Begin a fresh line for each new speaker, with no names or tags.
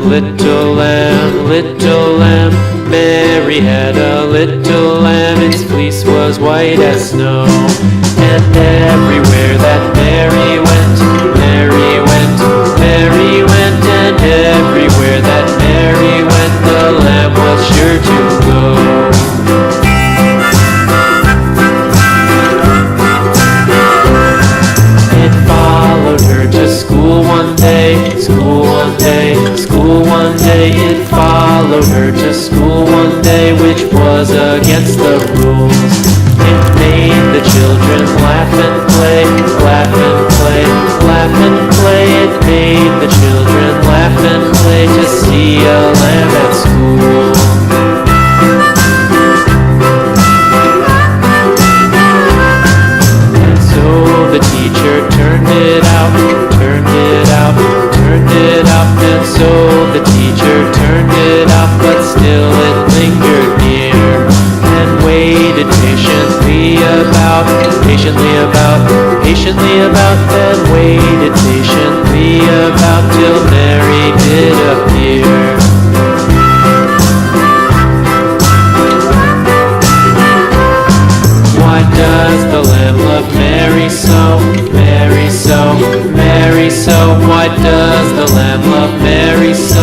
little lamb, little lamb. Mary had a little lamb, its fleece was white as snow. And everywhere that Mary went, Mary went, Mary went. And everywhere that Mary went, the lamb was sure to go. It followed her to school one day, school one day, school one day. It followed her to school one day, which was against the rules. It made the children laugh and play, laugh and play, laugh and play. It made the children laugh and play to see a lamb at school. And so the teacher turned it out, turned it out, turned it out. And so the teacher turned it out, but still it lingered near and waited patiently about, patiently about, patiently about, then waited patiently about till Mary did appear. Why does the lamb love Mary so, Mary so, Mary so? Why does the lamb love Mary so?